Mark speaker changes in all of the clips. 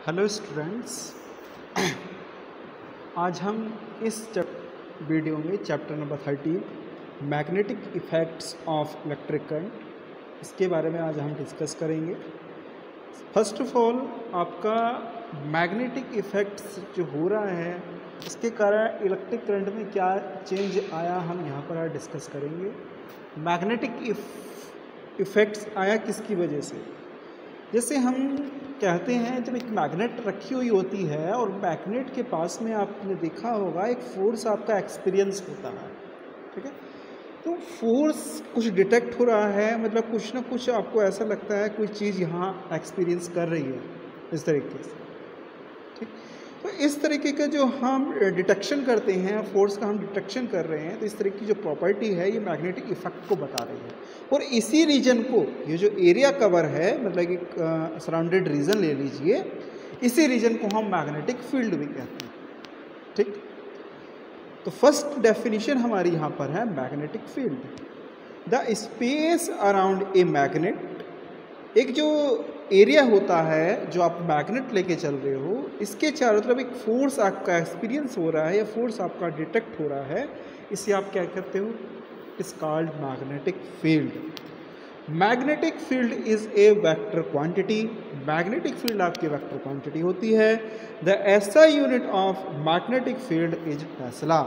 Speaker 1: Hello students. आज हम इस वीडियो में chapter number 13 magnetic effects of electric current इसके बारे में आज हम डिस्कस करेंगे। फर्स्ट ऑफ ऑल आपका मैग्नेटिक इफ़ेक्ट्स जो हो रहा है इसके कारण इलेक्ट्रिक करंट में क्या चेंज आया हम यहाँ पर आज डिस्कस करेंगे। मैग्नेटिक इफ़ेक्ट्स आया किसकी वजह से, जैसे हम कहते हैं जब एक मैग्नेट रखी हुई होती है और मैग्नेट के पास में आपने देखा होगा एक फोर्स आपका एक्सपीरियंस होता है, ठीक है। तो फोर्स कुछ डिटेक्ट हो रहा है, मतलब कुछ ना कुछ आपको ऐसा लगता है कोई चीज़ यहाँ एक्सपीरियंस कर रही है इस तरीके से, ठीक। तो इस तरीके का जो हम डिटेक्शन करते हैं, फोर्स का हम डिटेक्शन कर रहे हैं, तो इस तरह की जो प्रॉपर्टी है ये मैग्नेटिक इफेक्ट को बता रही है। और इसी रीजन को, ये जो एरिया कवर है, मतलब एक सराउंडेड रीजन ले लीजिए, इसी रीजन को हम मैग्नेटिक फील्ड भी कहते हैं, ठीक। तो फर्स्ट डेफिनेशन हमारी यहाँ पर है magnetic field. The space around a magnet, एक जो एरिया होता है जो आप मैग्नेट लेके चल रहे हो, इसके चारों तरफ एक फोर्स आपका एक्सपीरियंस हो रहा है या फोर्स आपका डिटेक्ट हो रहा है, इसे आप क्या कहते हो, it's called magnetic field. Magnetic field is a vector quantity, magnetic field आपकी वेक्टर क्वांटिटी होती है। The SI unit of magnetic field is Tesla,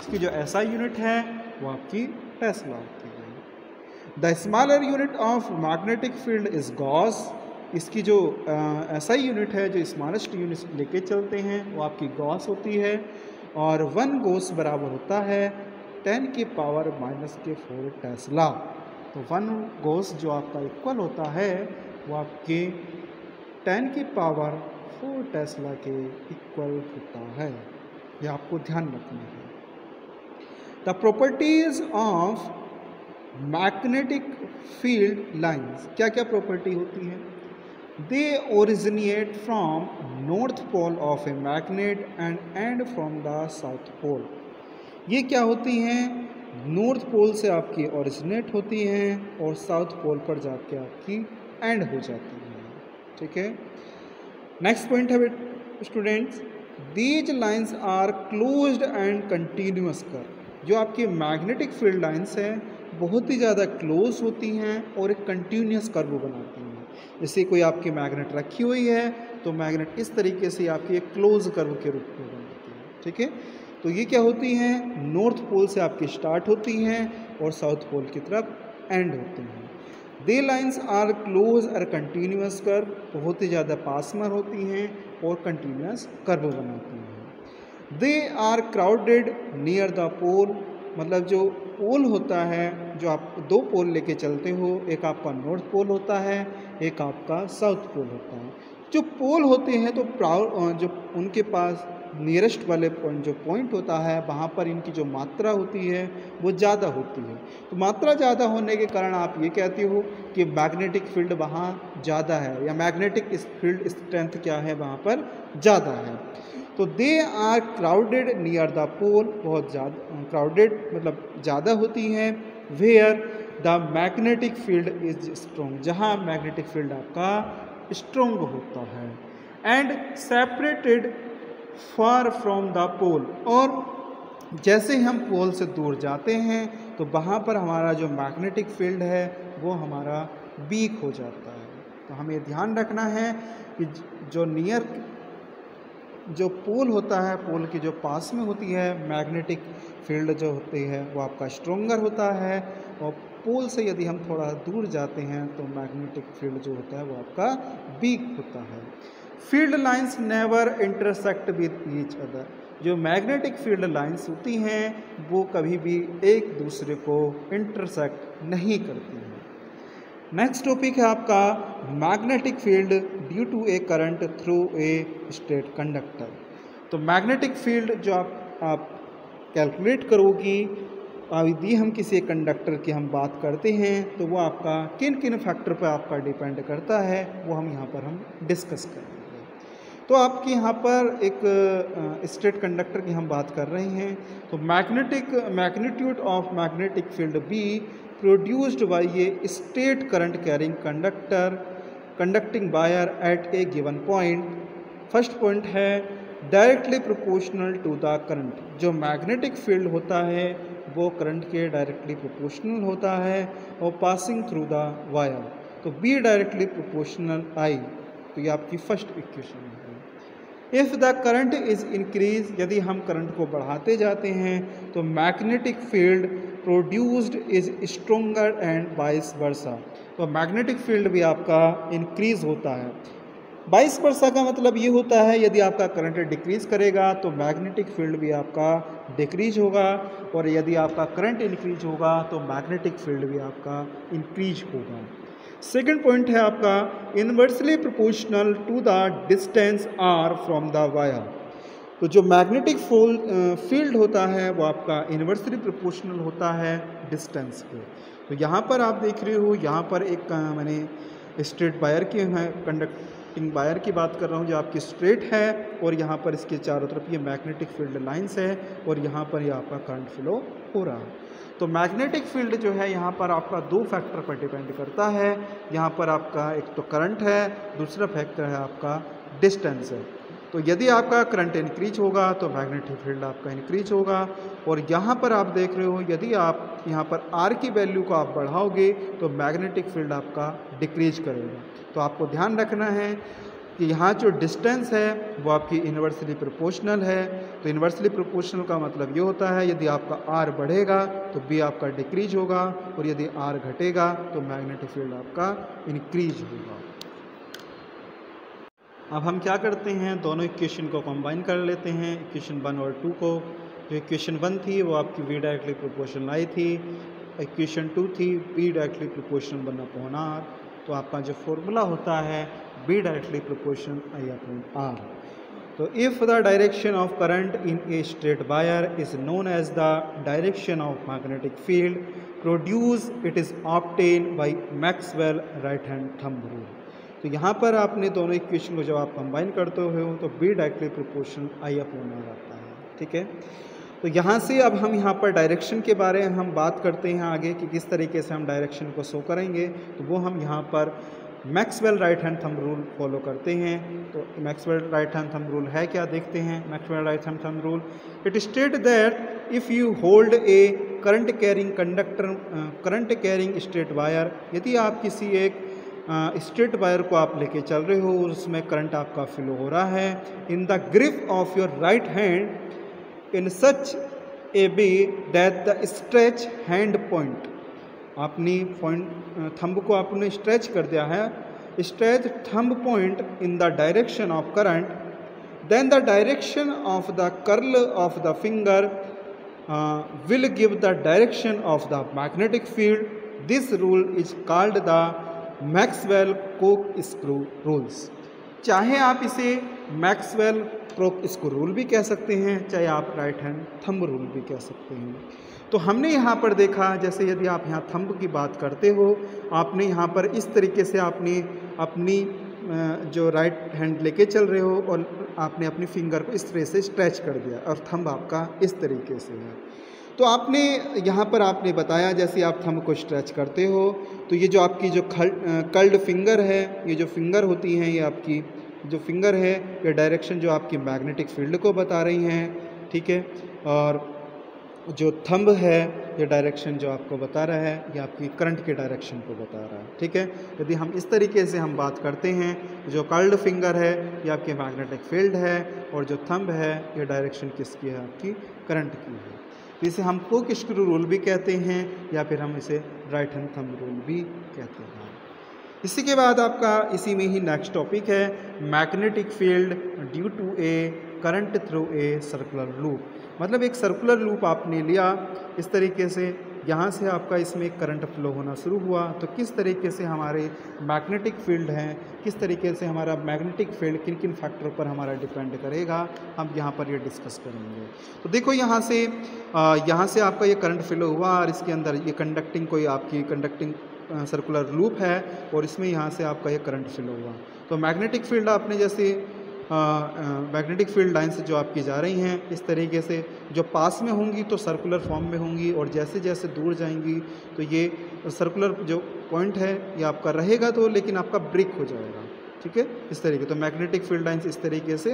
Speaker 1: इसकी जो एसआई यूनिट है वो आपकी टेस्ला होती है। The smaller unit of magnetic field is Gauss, इसकी जो एसआई यूनिट है, जो स्मॉलेस्ट यूनिट लेके चलते हैं वो आपकी गॉस होती है। और 1 गॉस बराबर होता है 10 की पावर -4 टेस्ला। तो 1 गॉस जो आपका इक्वल होता है वो आपके 10 की पावर 4 टेस्ला के इक्वल होता है, ये आपको ध्यान रखना है। The properties of magnetic field lines, क्या क्या प्रॉपर्टी होती है। They originate from north pole of a magnet and and from the south pole, ये क्या होती हैं, नॉर्थ पोल से आपकी ओरिजिनेट होती हैं और साउथ पोल पर जाके आपकी एंड हो जाती हैं, ठीक है। नेक्स्ट पॉइंट है students, these lines are closed and continuous कर, जो आपकी मैग्नेटिक फील्ड लाइंस हैं बहुत ही ज़्यादा क्लोज होती हैं और एक कंटिन्यूअस कर्व बनाती हैं। जैसे कोई आपकी मैग्नेट रखी हुई है तो मैग्नेट इस तरीके से आपकी एक क्लोज कर्व के रूप में बनती है, ठीक है। तो ये क्या होती हैं, नॉर्थ पोल से आपकी स्टार्ट होती हैं और साउथ पोल की तरफ एंड होती हैं। दे लाइंस आर क्लोज और कंटिन्यूअस कर्व, बहुत ही ज़्यादा पासमर होती हैं और कंटिन्यूअस कर्व बनाती हैं। They are crowded near the pole, मतलब जो पोल होता है, जो आप 2 पोल लेके चलते हो, एक आपका नॉर्थ पोल होता है, एक आपका साउथ पोल होता है। जो पोल होते हैं तो जो उनके पास नियरेस्ट वाले जो पॉइंट होता है वहाँ पर इनकी जो मात्रा होती है वो ज़्यादा होती है। तो मात्रा ज़्यादा होने के कारण आप ये कहते हो कि मैग्नेटिक फील्ड वहाँ ज़्यादा है, या मैग्नेटिक फील्ड स्ट्रेंथ क्या है वहाँ पर ज़्यादा है। तो they are crowded near the pole, बहुत ज़्यादा क्राउडेड मतलब ज़्यादा होती हैं। Where the magnetic field is strong, जहाँ मैग्नेटिक फील्ड आपका स्ट्रॉन्ग होता है। And separated far from the pole, और जैसे हम पोल से दूर जाते हैं तो वहाँ पर हमारा जो मैग्नेटिक फील्ड है वो हमारा वीक हो जाता है। तो हमें ध्यान रखना है कि जो नियर जो पोल होता है, पोल के जो पास में होती है मैग्नेटिक फील्ड जो होती है वो आपका स्ट्रोंगर होता है, और पोल से यदि हम थोड़ा दूर जाते हैं तो मैग्नेटिक फील्ड जो होता है वो आपका वीक होता है। Field lines never intersect with each other, जो मैग्नेटिक फील्ड लाइंस होती हैं वो कभी भी एक दूसरे को इंटरसेक्ट नहीं करती हैं। नेक्स्ट टॉपिक है आपका magnetic field due to a current through a straight conductor. तो मैग्नेटिक फील्ड जो आप कैलकुलेट करोगी, यदि हम किसी कंडक्टर की हम बात करते हैं तो वो आपका किन किन फैक्टर पर आपका डिपेंड करता है वो हम यहाँ पर हम डिस्कस करेंगे। तो आपकी यहाँ पर एक स्ट्रेट कंडक्टर की हम बात कर रहे हैं, तो magnitude of magnetic field B produced by a straight current carrying conducting wire at a given point first point है directly proportional to the current. जो मैग्नेटिक फील्ड होता है वो करंट के डायरेक्टली प्रोपोर्शनल होता है और पासिंग थ्रू द वायर। तो बी डायरेक्टली प्रोपोर्शनल आई, तो ये आपकी फर्स्ट इक्वेशन है। If the current is increase, यदि हम करंट को बढ़ाते जाते हैं तो magnetic field produced is stronger and vice versa. तो मैग्नेटिक फील्ड भी आपका इंक्रीज होता है। वाइस वर्सा का मतलब ये होता है यदि आपका करंट डिक्रीज करेगा तो मैग्नेटिक फील्ड भी आपका डिक्रीज होगा, और यदि आपका करंट इंक्रीज होगा तो मैग्नेटिक फील्ड भी आपका इंक्रीज होगा। सेकंड पॉइंट है आपका inversely proportional to the distance r from the wire. तो जो मैग्नेटिक फील्ड होता है वो आपका इनवर्सली प्रोपोर्शनल होता है डिस्टेंस के। तो यहाँ पर आप देख रहे हो, यहाँ पर एक मैंने स्ट्रेट वायर की कंडक्टिंग वायर की बात कर रहा हूँ जो आपकी स्ट्रेट है, और यहाँ पर इसके चारों तरफ ये मैग्नेटिक फील्ड लाइंस है, और यहाँ पर ये आपका करंट फ्लो हो रहा है। तो मैग्नेटिक फील्ड जो है यहाँ पर आपका दो फैक्टर पर डिपेंड करता है। यहाँ पर आपका एक तो करंट है, दूसरा फैक्टर है आपका डिस्टेंस है। तो यदि आपका करंट इंक्रीज होगा तो मैग्नेटिक फील्ड आपका इंक्रीज होगा, और यहाँ पर आप देख रहे हो यदि आप यहाँ पर आर की वैल्यू को आप बढ़ाओगे तो मैग्नेटिक फील्ड आपका डिक्रीज करेगा। तो आपको ध्यान रखना है कि यहाँ जो डिस्टेंस है वो आपकी इन्वर्सली प्रोपोर्शनल है। तो इन्वर्सली प्रोपोर्शनल का मतलब ये होता है यदि आपका आर बढ़ेगा तो बी आपका डिक्रीज होगा, और यदि आर घटेगा तो मैग्नेटिक फील्ड आपका इंक्रीज होगा। अब हम क्या करते हैं, दोनों इक्वेशन को कंबाइन कर लेते हैं, इक्वेशन 1 और 2 को। जो इक्वेशन 1 थी वो आपकी V डायरेक्टली प्रोपोर्शनल आई थी, इक्वेशन 2 थी B डायरेक्टली प्रोपोर्शनल 1/R। तो आपका जो फॉर्मूला होता है B डायरेक्टली प्रोपोर्शनल I/R। तो if the direction of current in a straight wire is known as the direction of magnetic field produce, it is obtain by Maxwell right hand thumb rule. तो यहाँ पर आपने दोनों equation को जब आप combine करते हो तो B डायरेक्टली प्रोपोर्शनल I/R आता है, ठीक है। तो यहाँ से अब हम यहाँ पर डायरेक्शन के बारे में हम बात करते हैं आगे कि किस तरीके से हम डायरेक्शन को शो करेंगे। तो वो हम यहाँ पर Maxwell right hand thumb rule follow करते हैं। तो Maxwell right hand thumb rule है क्या, देखते हैं। Maxwell right hand thumb rule, it state that if you hold a current carrying straight wire, यदि आप किसी एक स्ट्रेट वायर को आप लेके चल रहे हो और उसमें करंट आपका फ्लो हो रहा है, in the grip of your right hand in such a way that the stretch hand point, अपनी पॉइंट थंब को आपने स्ट्रेच कर दिया है, stretch thumb point in the direction of current, then the direction of the curl of the finger will give the direction of the magnetic field. This rule is called the Maxwell Coke-screw rules. चाहे आप इसे Maxwell Coke-screw rule भी कह सकते हैं, चाहे आप right hand thumb rule भी कह सकते हैं। तो हमने यहाँ पर देखा, जैसे यदि आप यहाँ थंब की बात करते हो, आपने यहाँ पर इस तरीके से आपने अपनी जो राइट हैंड लेके चल रहे हो और आपने अपनी फिंगर को इस तरह से स्ट्रेच कर दिया और थंब आपका इस तरीके से है। तो आपने यहाँ पर आपने बताया जैसे आप थंब को स्ट्रेच करते हो तो ये जो आपकी जो कर्ल्ड फिंगर है, ये जो फिंगर होती हैं, ये आपकी जो फिंगर है ये डायरेक्शन जो आपकी मैग्नेटिक फील्ड को बता रही हैं, ठीक है। और जो थंब है ये डायरेक्शन जो आपको बता रहा है ये आपकी करंट के डायरेक्शन को बता रहा है, ठीक है। यदि हम इस तरीके से हम बात करते हैं, जो कर्ल्ड फिंगर है ये आपकी मैग्नेटिक फील्ड है और जो थंब है ये डायरेक्शन किसकी है, आपकी करंट की है। इसे हम कोक-स्क्रू रूल भी कहते हैं या फिर हम इसे राइट हैंड थंब रूल भी कहते हैं। इसी के बाद आपका इसी में ही नेक्स्ट टॉपिक है magnetic field due to a current through a circular loop. मतलब एक सर्कुलर लूप आपने लिया इस तरीके से, यहाँ से आपका इसमें करंट फ्लो होना शुरू हुआ, तो किस तरीके से हमारे मैग्नेटिक फील्ड हैं, किस तरीके से हमारा मैग्नेटिक फील्ड किन किन फैक्टरों पर हमारा डिपेंड करेगा, हम यहाँ पर ये डिस्कस करेंगे। तो देखो यहाँ से आपका ये करंट फ्लो हुआ और इसके अंदर ये कंडक्टिंग कोई आपकी कंडक्टिंग सर्कुलर लूप है और इसमें यहाँ से आपका ये करंट फ्लो हुआ। तो मैग्नेटिक फील्ड आपने जैसे मैग्नेटिक फील्ड लाइन से जो आपकी जा रही हैं इस तरीके से, जो पास में होंगी तो सर्कुलर फॉर्म में होंगी और जैसे जैसे दूर जाएंगी तो ये सर्कुलर जो पॉइंट है ये आपका रहेगा तो लेकिन आपका ब्रेक हो जाएगा, ठीक है, इस तरीके। तो मैग्नेटिक फील्ड लाइंस इस तरीके से,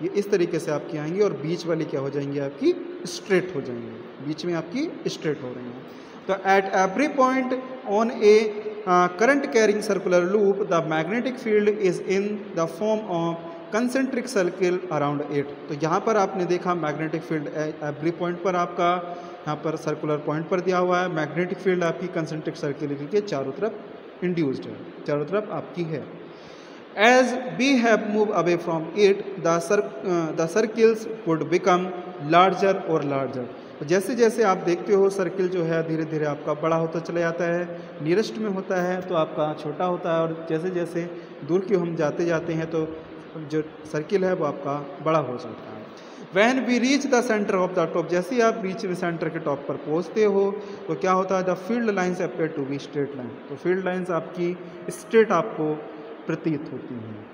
Speaker 1: ये इस तरीके से आपकी आएंगी और बीच वाली क्या हो जाएंगी आपकी स्ट्रेट हो जाएंगी, बीच में आपकी स्ट्रेट हो रही हैं। तो at every point on A current carrying circular loop the magnetic field is in the form of concentric circle around it. तो यहाँ पर आपने देखा मैग्नेटिक फील्ड एवरी पॉइंट पर आपका यहाँ पर सर्कुलर पॉइंट पर दिया हुआ है, मैग्नेटिक फील्ड आपकी कंसेंट्रिक सर्किल के चारों तरफ इंड्यूस्ड है, चारों तरफ आपकी है। As we have moved away from it, the circles would become larger और larger। जैसे जैसे आप देखते हो सर्किल जो है धीरे धीरे आपका बड़ा होता चला जाता है, नियरेस्ट में होता है तो आपका छोटा होता है, और जैसे जैसे दूर की हम जाते जाते हैं तो जो सर्किल है वो आपका बड़ा हो जाता है। When we reach the center of the top, जैसे ही आप बीच में सेंटर के टॉप पर पहुंचते हो तो क्या होता है, the field lines appear to be straight line. तो फील्ड लाइन्स आपकी स्ट्रेट आपको प्रतीत होती हैं।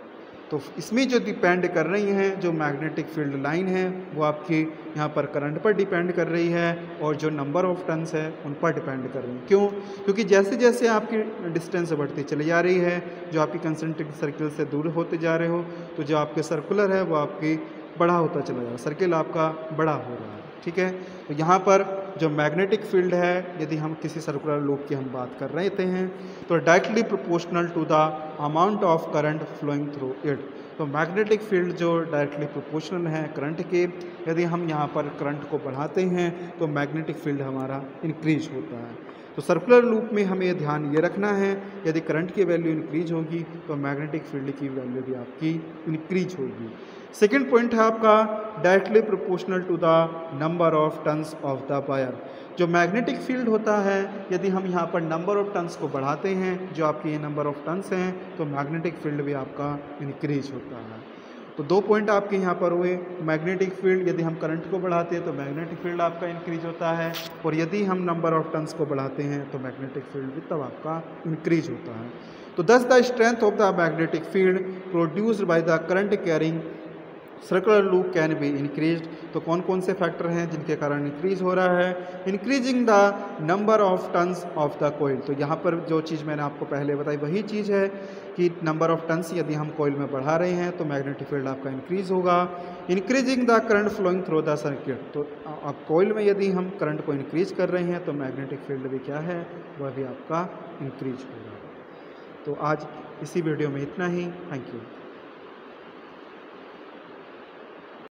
Speaker 1: तो इसमें जो डिपेंड कर रही हैं, जो मैग्नेटिक फील्ड लाइन है वो आपकी यहाँ पर करंट पर डिपेंड कर रही है और जो नंबर ऑफ टर्न्स है उन पर डिपेंड कर रही है। क्यों? क्योंकि जैसे जैसे आपकी डिस्टेंस बढ़ती चली जा रही है, जो आपकी कंसेंट्रिक सर्किल से दूर होते जा रहे हो, तो जो आपके सर्कुलर है वो आपकी बड़ा होता चला जा रहा है, सर्किल आपका बड़ा हो रहा है। ठीक है, तो यहाँ पर जो मैग्नेटिक फील्ड है, यदि हम किसी सर्कुलर लूप की हम बात कर रहे थे हैं, तो directly proportional to the amount of current flowing through it. तो मैग्नेटिक फील्ड जो डायरेक्टली प्रोपोर्शनल है करंट के, यदि हम यहाँ पर करंट को बढ़ाते हैं तो मैग्नेटिक फील्ड हमारा इंक्रीज होता है। तो सर्कुलर लूप में हमें ध्यान ये रखना है, यदि करंट की वैल्यू इंक्रीज होगी तो मैग्नेटिक फील्ड की वैल्यू भी आपकी इंक्रीज होगी। सेकेंड पॉइंट है आपका directly proportional to the number of turns of the wire. जो मैग्नेटिक फील्ड होता है, यदि हम यहाँ पर नंबर ऑफ टर्न्स को बढ़ाते हैं, जो आपके ये नंबर ऑफ टर्न्स हैं, तो मैग्नेटिक फील्ड भी आपका इंक्रीज होता है। तो दो पॉइंट आपके यहाँ पर हुए, मैग्नेटिक फील्ड यदि हम करंट को बढ़ाते हैं तो मैग्नेटिक फील्ड आपका इंक्रीज होता है, और यदि हम नंबर ऑफ टर्न्स को बढ़ाते हैं तो मैग्नेटिक फील्ड भी तब आपका इंक्रीज होता है। तो दस the strength of the magnetic field produced by the current carrying circular loop can be increased. तो कौन कौन से फैक्टर हैं जिनके कारण इंक्रीज हो रहा है? Increasing the number of turns of the coil. तो यहाँ पर जो चीज़ मैंने आपको पहले बताई वही चीज़ है कि नंबर ऑफ टर्न्स यदि हम कोइल में बढ़ा रहे हैं तो मैग्नेटिक फील्ड आपका इंक्रीज होगा। Increasing the current flowing through the circuit. तो अब कोइल में यदि हम करंट को इंक्रीज कर रहे हैं तो मैग्नेटिक फील्ड भी क्या है, वह भी आपका इंक्रीज होगा। तो आज इसी वीडियो में इतना ही। Thank you.